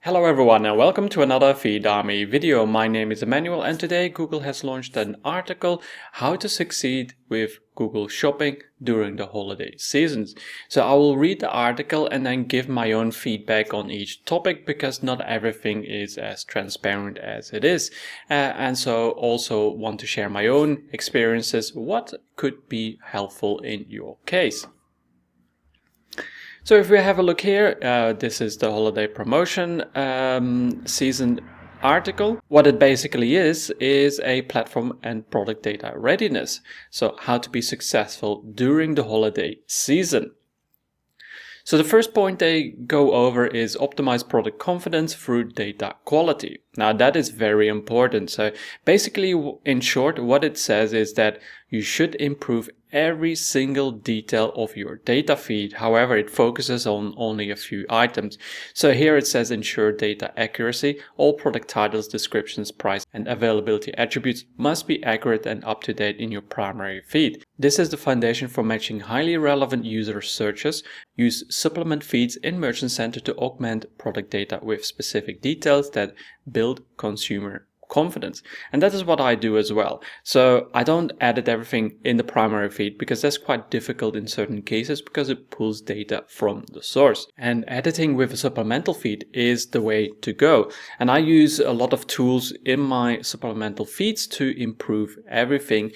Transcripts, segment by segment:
Hello everyone and welcome to another FeedArmy video. My name is Emmanuel and today Google has launched an article, How to Succeed with Google Shopping during the holiday seasons. So I will read the article and then give my own feedback on each topic because not everything is as transparent as it is. And so also want to share my own experiences, what could be helpful in your case. So if we have a look here, this is the holiday promotion season article. What it basically is a platform and product data readiness. So how to be successful during the holiday season. So the first point they go over is optimize product confidence through data quality. Now that is very important. So basically, in short, what it says is that you should improve every single detail of your data feed. However, it focuses on only a few items. So here it says ensure data accuracy. All product titles, descriptions, price, and availability attributes must be accurate and up to date in your primary feed. This is the foundation for matching highly relevant user searches. Use supplement feeds in Merchant Center to augment product data with specific details that build consumer confidence. And that is what I do as well. So I don't edit everything in the primary feed because that's quite difficult in certain cases because it pulls data from the source. And editing with a supplemental feed is the way to go. And I use a lot of tools in my supplemental feeds to improve everything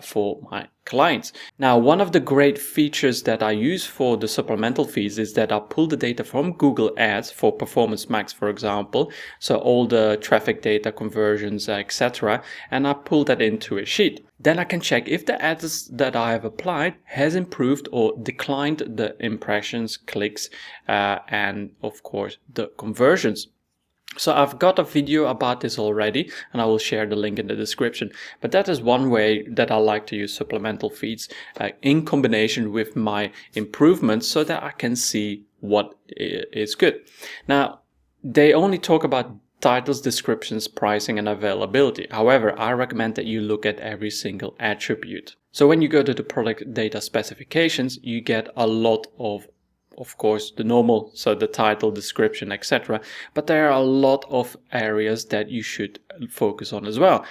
for my clients. Now, one of the great features that I use for the supplemental feeds is that I pull the data from Google Ads for Performance Max, for example. So all the traffic data, conversions, etc. And I pull that into a sheet. Then I can check if the ads that I have applied has improved or declined the impressions, clicks, and of course the conversions. So I've got a video about this already and I will share the link in the description. But that is one way that I like to use supplemental feeds in combination with my improvements so that I can see what is good. Now, they only talk about titles, descriptions, pricing, and availability. However, I recommend that you look at every single attribute. So when you go to the product data specifications, you get a lot of course, the normal, so the title, description, etc. But there are a lot of areas that you should focus on as well.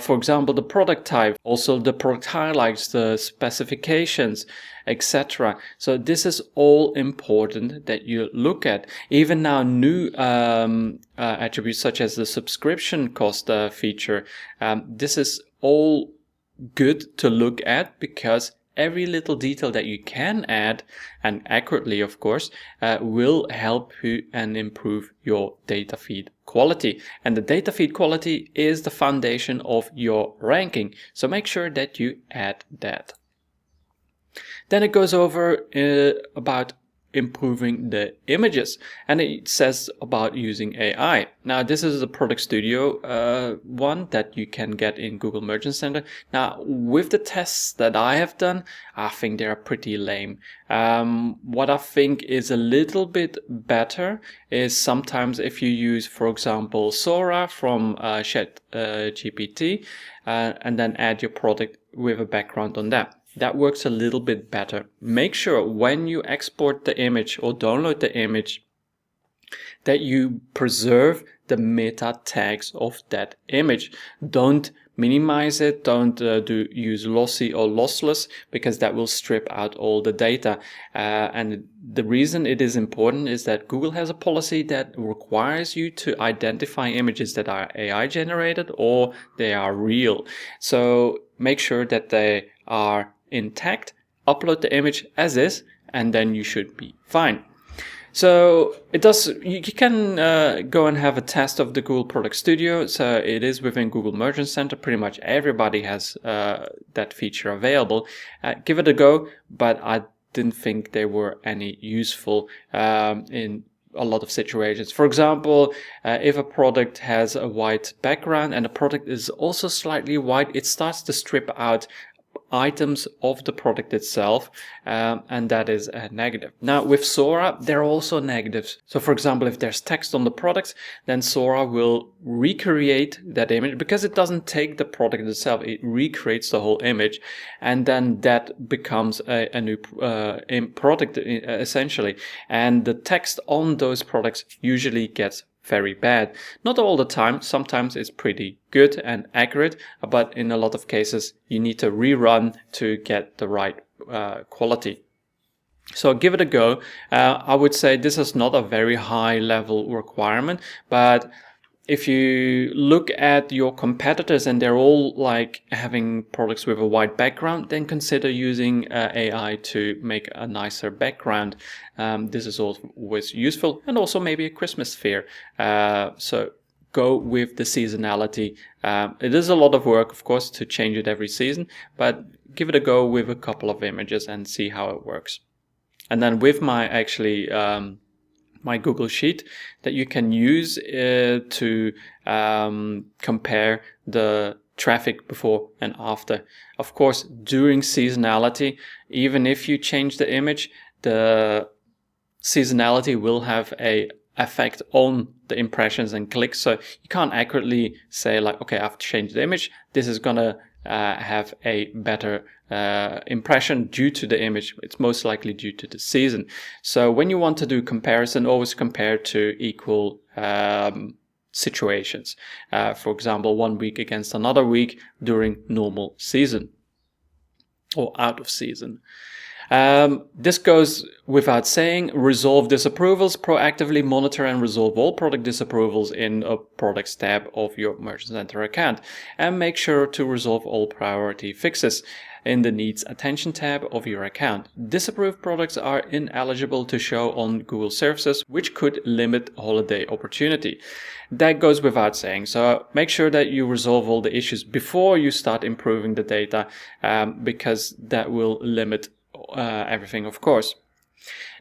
For example, the product type, also the product highlights, the specifications, etc. So this is all important that you look at. Even now, new attributes such as the subscription cost feature, this is all good to look at because every little detail that you can add, and accurately of course, will help you and improve your data feed quality. And the data feed quality is the foundation of your ranking. So make sure that you add that. Then it goes over about improving the images, and it says about using AI. Now this is the product studio one that you can get in Google Merchant Center. Now with the tests that I have done, I think they're pretty lame. What I think is a little bit better is sometimes if you use, for example, Sora from ChatGPT and then add your product with a background on that. That works a little bit better. Make sure when you export the image or download the image that you preserve the meta tags of that image. Don't minimize it, don't use lossy or lossless because that will strip out all the data. And the reason it is important is that Google has a policy that requires you to identify images that are AI generated or they are real. So make sure that they are intact, upload the image as is, and then you should be fine. So you can go and have a test of the Google Product Studio. So it is within Google Merchant Center. Pretty much everybody has that feature available. Give it a go, but I didn't think they were any useful in a lot of situations. For example, if a product has a white background and the product is also slightly white, it starts to strip out items of the product itself, and that is a negative. Now with Sora, there are also negatives. So for example, if there's text on the products, then Sora will recreate that image because it doesn't take the product itself, it recreates the whole image, and then that becomes a new product essentially, and the text on those products usually gets very bad. Not all the time, sometimes it's pretty good and accurate, but in a lot of cases you need to rerun to get the right quality. So give it a go. I would say this is not a very high level requirement, but if you look at your competitors and they're all like having products with a white background, then consider using AI to make a nicer background. This is always useful, and also maybe a Christmas sphere. So go with the seasonality. It is a lot of work, of course, to change it every season, but give it a go with a couple of images and see how it works. And then with my my Google Sheet that you can use to compare the traffic before and after. Of course, during seasonality, even if you change the image, the seasonality will have a effect on the impressions and clicks. So you can't accurately say like, okay, I've changed the image, this is gonna have a better impression due to the image. It's most likely due to the season. So when you want to do comparison, always compare to equal situations. For example, one week against another week during normal season or out of season. This goes without saying. Resolve disapprovals. Proactively monitor and resolve all product disapprovals in a products tab of your Merchant Center account, and make sure to resolve all priority fixes in the Needs Attention tab of your account. Disapproved products are ineligible to show on Google services, which could limit holiday opportunity. That goes without saying. So make sure that you resolve all the issues before you start improving the data, because that will limit everything, of course.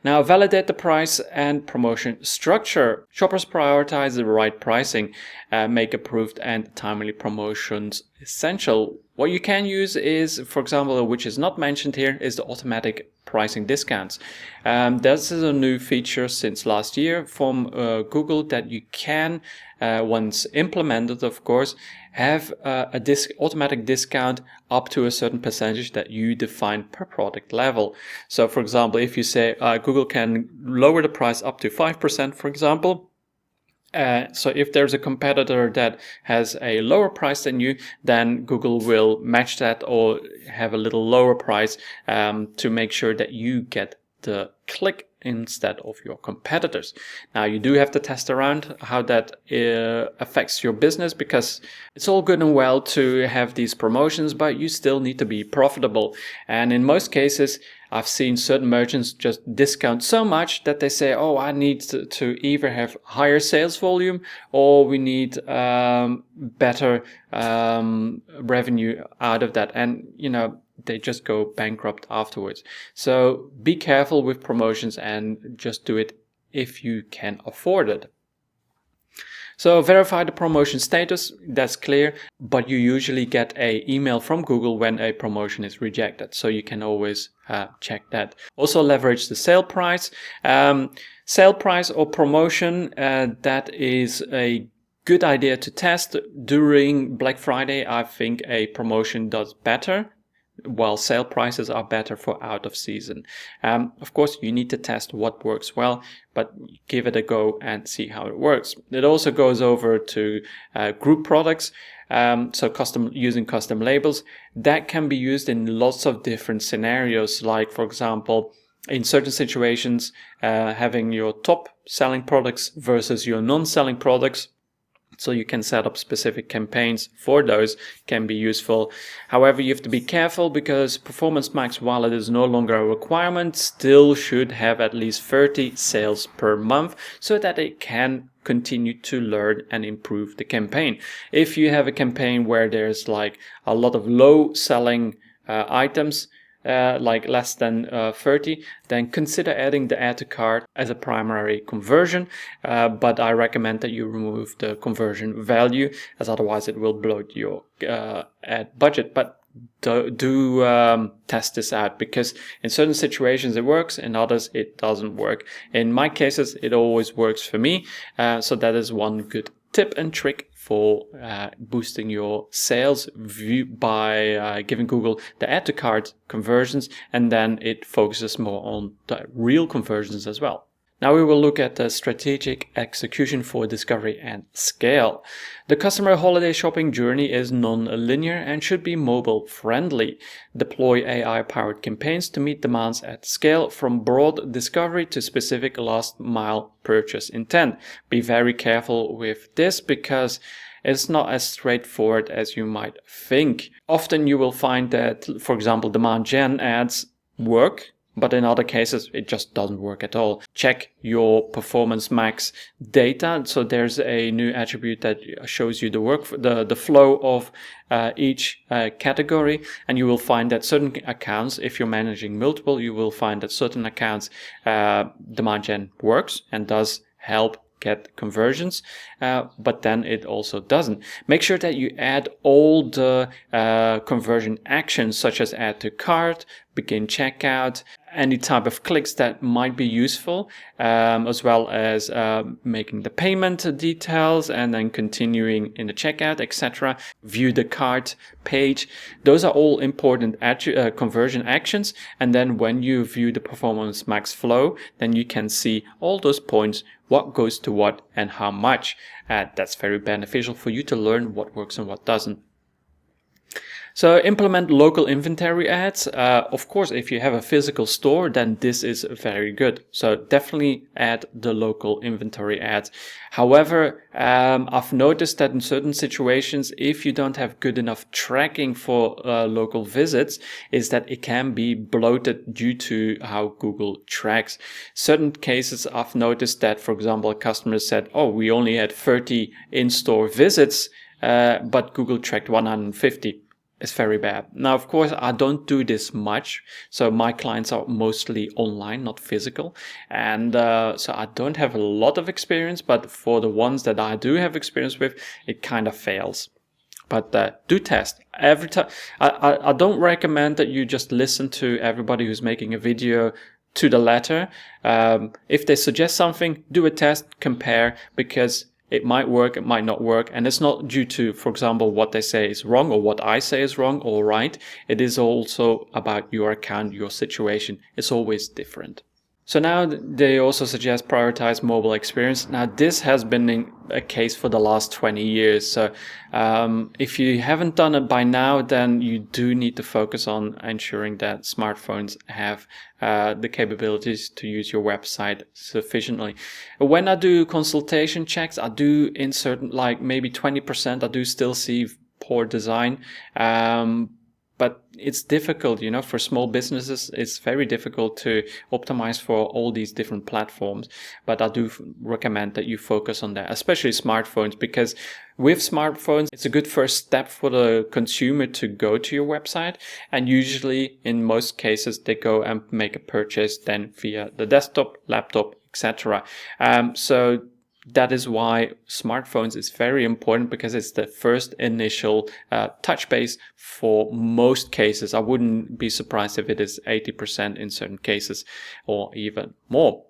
Now, validate the price and promotion structure. Shoppers prioritize the right pricing, make approved and timely promotions essential. What you can use is, for example, which is not mentioned here, is the automatic pricing discounts. This is a new feature since last year from Google that you can, once implemented, of course, have a automatic discount up to a certain percentage that you define per product level. So, for example, if you say Google can lower the price up to 5%, for example, so if there's a competitor that has a lower price than you, then Google will match that or have a little lower price to make sure that you get the click instead of your competitors. Now, you do have to test around how that affects your business, because it's all good and well to have these promotions, but you still need to be profitable. And in most cases, I've seen certain merchants just discount so much that they say, oh, I need to either have higher sales volume or we need better revenue out of that. And, you know, they just go bankrupt afterwards. So be careful with promotions and just do it if you can afford it. So verify the promotion status, that's clear, but you usually get an email from Google when a promotion is rejected. So you can always check that. Also leverage the sale price. Sale price or promotion, that is a good idea to test. During Black Friday, I think a promotion does better, while sale prices are better for out of season. Of course, you need to test what works well, but give it a go and see how it works. It also goes over to group products. So using custom labels that can be used in lots of different scenarios. Like, for example, in certain situations, having your top selling products versus your non-selling products. So you can set up specific campaigns for those, can be useful. However, you have to be careful, because Performance Max, while it is no longer a requirement, still should have at least 30 sales per month so that it can continue to learn and improve the campaign. If you have a campaign where there's like a lot of low selling items, like less than 30, then consider adding the add to cart as a primary conversion, but I recommend that you remove the conversion value, as otherwise it will bloat your ad budget. But do test this out, because in certain situations it works, in others it doesn't work. In my cases, it always works for me, so that is one good tip and trick for boosting your sales by giving Google the add to cart conversions, and then it focuses more on the real conversions as well. Now we will look at the strategic execution for discovery and scale. The customer holiday shopping journey is non-linear and should be mobile friendly. Deploy AI-powered campaigns to meet demands at scale, from broad discovery to specific last mile purchase intent. Be very careful with this because it's not as straightforward as you might think. Often you will find that, for example, demand gen ads work, but in other cases, it just doesn't work at all. Check your Performance Max data. So there's a new attribute that shows you the flow of each category, and you will find that certain accounts, if you're managing multiple, you will find that certain accounts demand gen works and does help get conversions, but then it also doesn't. Make sure that you add all the conversion actions, such as add to cart, begin checkout, any type of clicks that might be useful, as well as making the payment details and then continuing in the checkout, etc. View the cart page. Those are all important conversion actions. And then when you view the Performance Max flow, then you can see all those points, what goes to what and how much. That's very beneficial for you to learn what works and what doesn't. So implement local inventory ads. Of course, if you have a physical store, then this is very good. So definitely add the local inventory ads. However, I've noticed that in certain situations, if you don't have good enough tracking for local visits, is that it can be bloated due to how Google tracks. Certain cases I've noticed that, for example, customers said, oh, we only had 30 in-store visits, but Google tracked 150. It's very bad. Now, of course, I don't do this much. So my clients are mostly online, not physical. And so I don't have a lot of experience, but for the ones that I do have experience with, it kind of fails. But do test. Every time. I don't recommend that you just listen to everybody who's making a video to the letter. If they suggest something, do a test, compare, because it might work, it might not work. And it's not due to, for example, what they say is wrong or what I say is wrong or right. It is also about your account, your situation. It's always different. So now they also suggest prioritize mobile experience. Now this has been a case for the last 20 years. So if you haven't done it by now, then you do need to focus on ensuring that smartphones have the capabilities to use your website sufficiently. When I do consultation checks, I do in certain, like maybe 20%, I do still see poor design. But it's difficult, for small businesses. It's very difficult to optimize for all these different platforms. But I do recommend that you focus on that, especially smartphones, because with smartphones, it's a good first step for the consumer to go to your website. And usually, in most cases, they go and make a purchase then via the desktop, laptop, etc. So that is why smartphones is very important, because it's the first initial touch base for most cases. I wouldn't be surprised if it is 80% in certain cases or even more.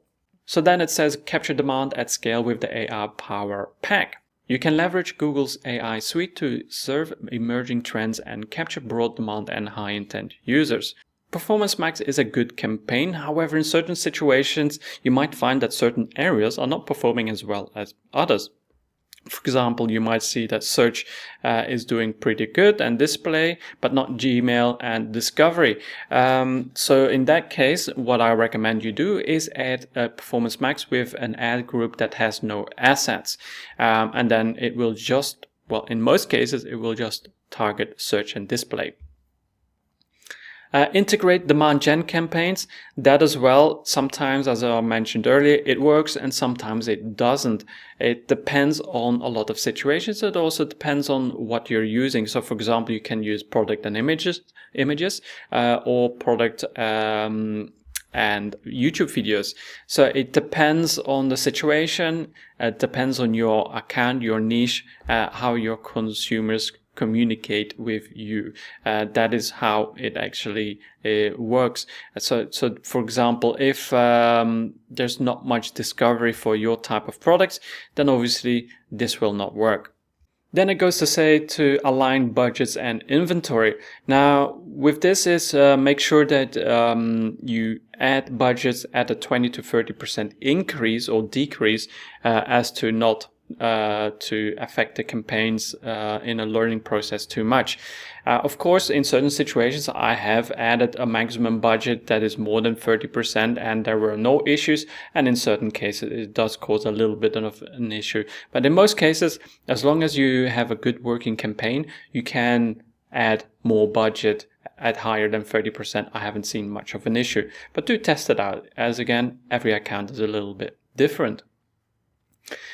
So then it says capture demand at scale with the AI Power Pack. You can leverage Google's AI suite to serve emerging trends and capture broad demand and high intent users. Performance Max is a good campaign. However, in certain situations, you might find that certain areas are not performing as well as others. For example, you might see that search is doing pretty good and display, but not Gmail and discovery. So in that case, what I recommend you do is add a Performance Max with an ad group that has no assets. And then it will just, well, in most cases, it will just target search and display. Integrate demand gen campaigns. That as well, sometimes, as I mentioned earlier, it works and sometimes it doesn't. It depends on a lot of situations. It also depends on what you're using. So for example, you can use product and images, or product and YouTube videos. So it depends on the situation. It depends on your account, your niche, how your consumers communicate with you. That is how it actually works. So for example, if there's not much discovery for your type of products, then obviously this will not work. Then it goes to say to align budgets and inventory. Now, with this is make sure that you add budgets at a 20 to 30% increase or decrease as to not to affect the campaigns in a learning process too much. Of course, in certain situations, I have added a maximum budget that is more than 30% and there were no issues. And in certain cases, it does cause a little bit of an issue. But in most cases, as long as you have a good working campaign, you can add more budget at higher than 30%. I haven't seen much of an issue, but do test it out, as again, every account is a little bit different.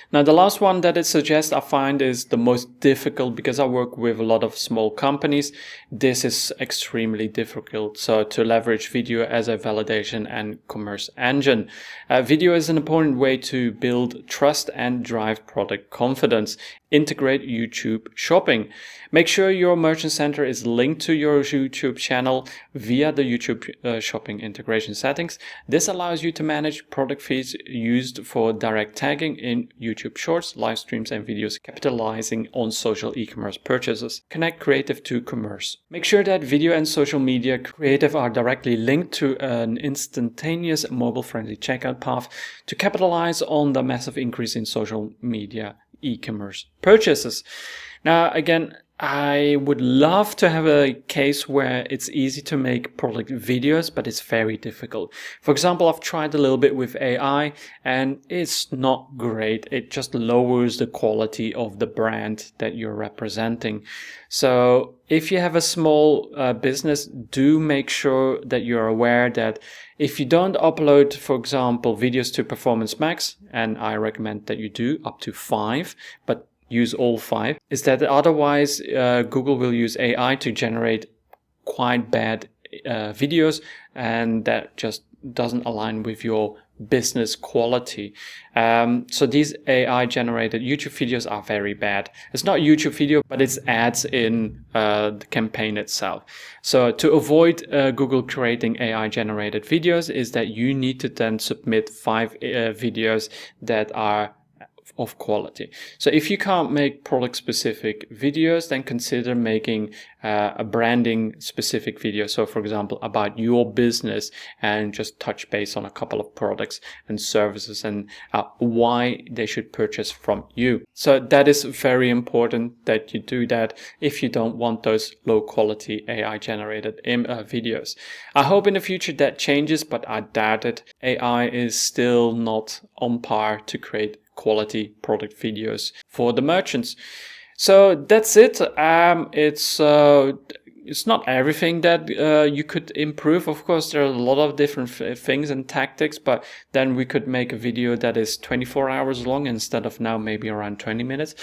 Now, the last one that it suggests I find is the most difficult because I work with a lot of small companies. This is extremely difficult. So to leverage video as a validation and commerce engine. Video is an important way to build trust and drive product confidence. Integrate YouTube shopping. Make sure your merchant center is linked to your YouTube channel via the YouTube shopping integration settings. This allows you to manage product feeds used for direct tagging in YouTube Shorts, live streams, and videos, capitalizing on social e-commerce purchases. Connect creative to commerce. Make sure that video and social media creative are directly linked to an instantaneous mobile-friendly checkout path to capitalize on the massive increase in social media e-commerce purchases. Now, again, I would love to have a case where it's easy to make product videos, but it's very difficult. For example, I've tried a little bit with AI and it's not great. It just lowers the quality of the brand that you're representing. So if you have a small business, do make sure that you're aware that if you don't upload, for example, videos to Performance Max, and I recommend that you do up to 5, but use all 5, is that otherwise Google will use AI to generate quite bad videos, and that just doesn't align with your business quality. So these AI generated YouTube videos are very bad. It's not YouTube video, but it's ads in the campaign itself. So to avoid Google creating AI generated videos is that you need to then submit 5 videos that are of quality. So if you can't make product specific videos, then consider making a branding specific video. So for example, about your business, and just touch base on a couple of products and services and why they should purchase from you. So that is very important that you do that if you don't want those low quality AI generated videos. I hope in the future that changes, but I doubt it. AI is still not on par to create quality product videos for the merchants. So that's it. It's not everything that you could improve. Of course, there are a lot of different things and tactics, but then we could make a video that is 24 hours long instead of now maybe around 20 minutes.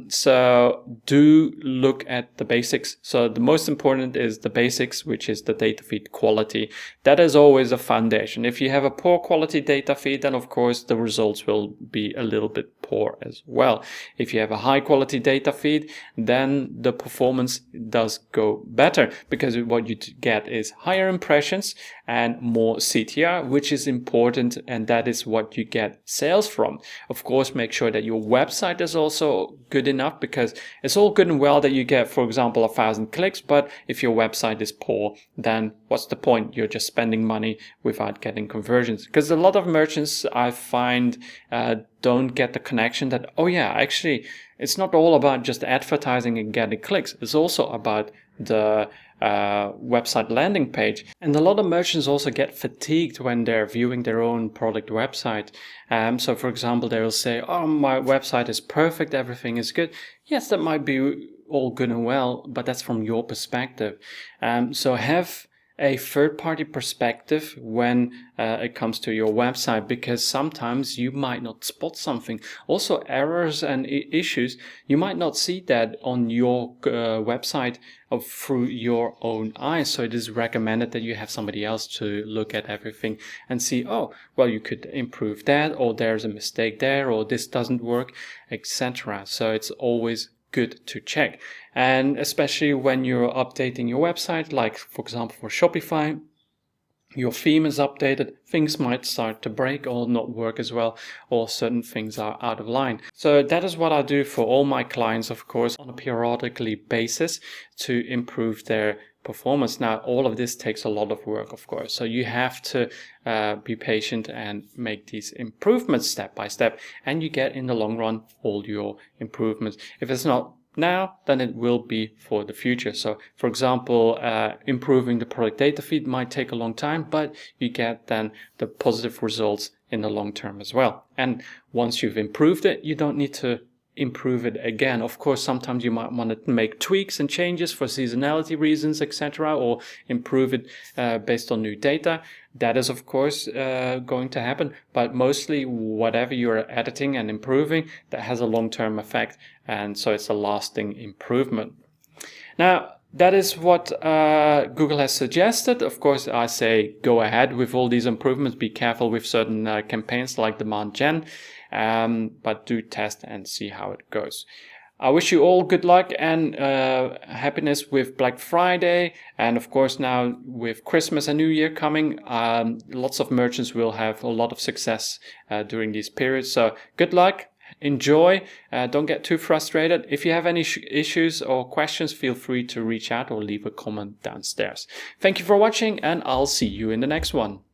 So do look at the basics. So the most important is the basics, which is the data feed quality. That is always a foundation. If you have a poor quality data feed, then of course the results will be a little bit poor as well. If you have a high quality data feed, then the performance does go better, because what you get is higher impressions and more CTR, which is important, and that is what you get sales from. Of course, make sure that your website is also good enough, because it's all good and well that you get, for example, 1,000 clicks, but if your website is poor, then what's the point? You're just spending money without getting conversions. Because a lot of merchants I find don't get the connection that, oh yeah, actually, it's not all about just advertising and getting clicks. It's also about the website landing page. And a lot of merchants also get fatigued when they're viewing their own product website. So for example, they will say, oh, my website is perfect, everything is good. Yes, that might be all good and well, but that's from your perspective. So have a third-party perspective when it comes to your website, because sometimes you might not spot something. Also, errors and issues, you might not see that on your website through your own eyes. So it is recommended that you have somebody else to look at everything and see, oh, well, you could improve that, or there's a mistake there, or this doesn't work, etc. So it's always good to check. And especially when you're updating your website, like for example for Shopify, your theme is updated, things might start to break or not work as well, or certain things are out of line. So that is what I do for all my clients, of course, on a periodically basis to improve their performance. Now, all of this takes a lot of work, of course. So you have to be patient and make these improvements step by step, and you get in the long run all your improvements. If it's not now, then it will be for the future. So for example, improving the product data feed might take a long time, but you get then the positive results in the long term as well. And once you've improved it, you don't need to improve it again. Of course, sometimes you might want to make tweaks and changes for seasonality reasons, etc., or improve it based on new data. That is, of course, going to happen, but mostly whatever you're editing and improving, that has a long-term effect, and so it's a lasting improvement. Now, that is what Google has suggested. Of course, I say go ahead with all these improvements. Be careful with certain campaigns like demand gen, but do test and see how it goes. I wish you all good luck and happiness with Black Friday. And of course, now with Christmas and New Year coming, lots of merchants will have a lot of success during these periods. So good luck. Enjoy. Don't get too frustrated. If you have any issues or questions, feel free to reach out or leave a comment downstairs. Thank you for watching, and I'll see you in the next one.